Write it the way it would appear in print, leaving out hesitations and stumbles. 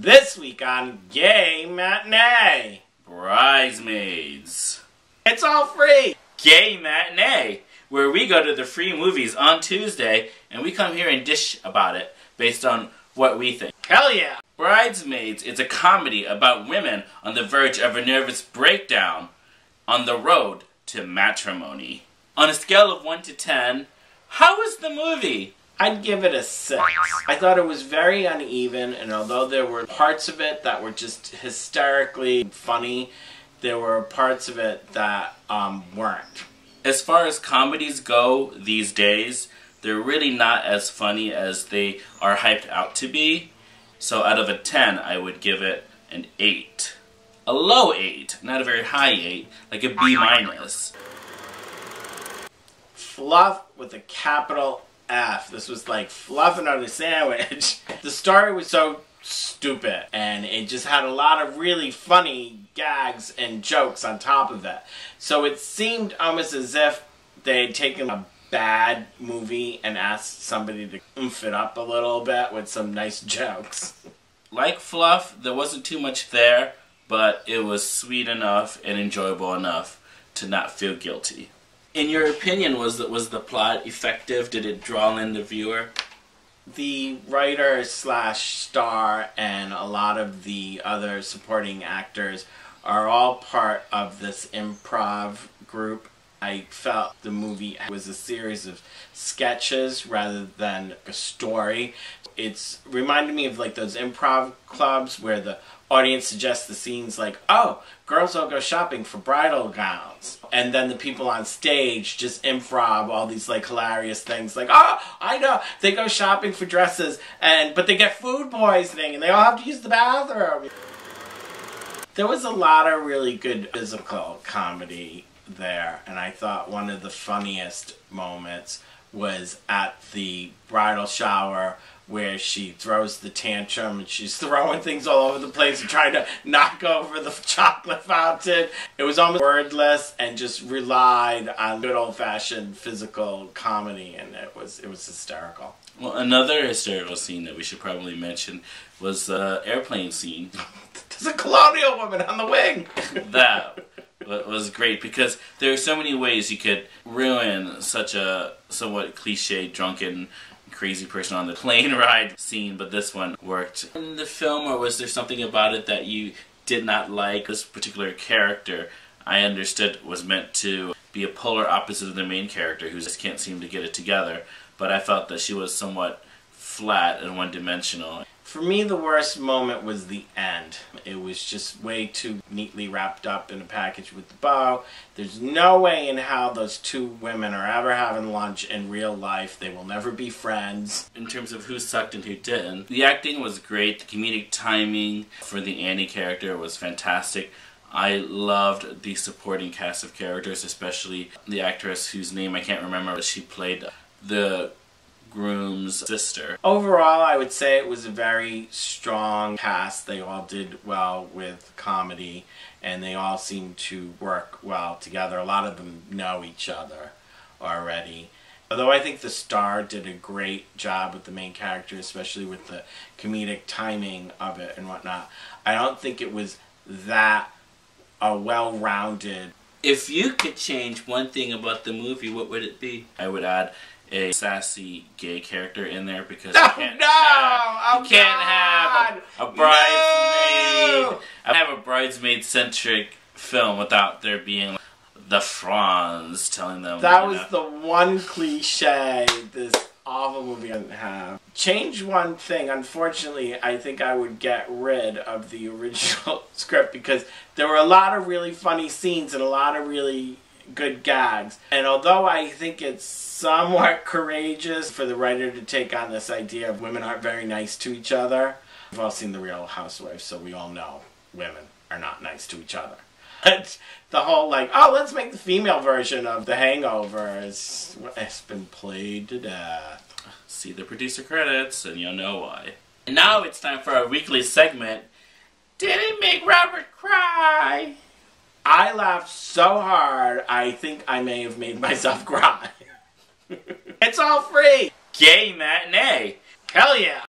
This week on Gay Matinee. Bridesmaids. It's all free. Gay Matinee, where we go to the free movies on Tuesday and we come here and dish about it based on what we think. Hell yeah. Bridesmaids is a comedy about women on the verge of a nervous breakdown on the road to matrimony. On a scale of 1 to 10, how was the movie? I'd give it a 6. I thought it was very uneven, and although there were parts of it that were just hysterically funny, there were parts of it that weren't. As far as comedies go these days, they're really not as funny as they are hyped out to be. So out of a 10, I would give it an 8. A low 8, not a very high 8, like a B-. Fluff with a capital F. This was like fluffing on a sandwich. The story was so stupid, and it just had a lot of really funny gags and jokes on top of it. So it seemed almost as if they had taken a bad movie and asked somebody to oomph it up a little bit with some nice jokes. Like Fluff, there wasn't too much there, but it was sweet enough and enjoyable enough to not feel guilty. In your opinion, was the plot effective? Did it draw in the viewer? The writer slash star and a lot of the other supporting actors are all part of this improv group. I felt the movie was a series of sketches rather than a story. It's reminded me of like those improv clubs where the audience suggests the scenes like, oh, girls all go shopping for bridal gowns. And then the people on stage just improv all these like hilarious things like, oh, I know, they go shopping for dresses, but they get food poisoning and they all have to use the bathroom. There was a lot of really good physical comedy there, and I thought one of the funniest moments was at the bridal shower where she throws the tantrum and she's throwing things all over the place and trying to knock over the chocolate fountain. It was almost wordless and just relied on good old-fashioned physical comedy, and it was hysterical. Well, another hysterical scene that we should probably mention was the airplane scene. There's a colonial woman on the wing! That was great because there are so many ways you could ruin such a somewhat cliche, drunken, crazy person on the plane ride scene, but this one worked. In the film, or was there something about it that you did not like? This particular character, I understood, was meant to be a polar opposite of the main character who just can't seem to get it together, but I felt that she was somewhat flat and one-dimensional. For me, the worst moment was the end. It was just way too neatly wrapped up in a package with the bow. There's no way in hell those two women are ever having lunch in real life. They will never be friends. In terms of who sucked and who didn't, the acting was great. The comedic timing for the Annie character was fantastic. I loved the supporting cast of characters, especially the actress whose name I can't remember, but she played the groom's sister. Overall, I would say it was a very strong cast. They all did well with comedy, and they all seemed to work well together. A lot of them know each other already. Although I think the star did a great job with the main character, especially with the comedic timing of it and whatnot. I don't think it was that well-rounded. If you could change one thing about the movie, what would it be? I would add a sassy gay character in there because you can't have a bridesmaid. No! I have a bridesmaid-centric film without there being the Franz telling them. That was the one cliche this awful movie doesn't have. Change one thing. Unfortunately, I think I would get rid of the original script because there were a lot of really funny scenes and a lot of really good gags. And although I think it's somewhat courageous for the writer to take on this idea of women aren't very nice to each other. We've all seen The Real Housewives, so we all know women are not nice to each other. But the whole like, oh, let's make the female version of The Hangover it's been played to death. See the producer credits and you'll know why. And now it's time for our weekly segment, Did It Make Robert Cry? I laughed so hard, I think I may have made myself cry. It's all free! Gay Matinee! Hell yeah!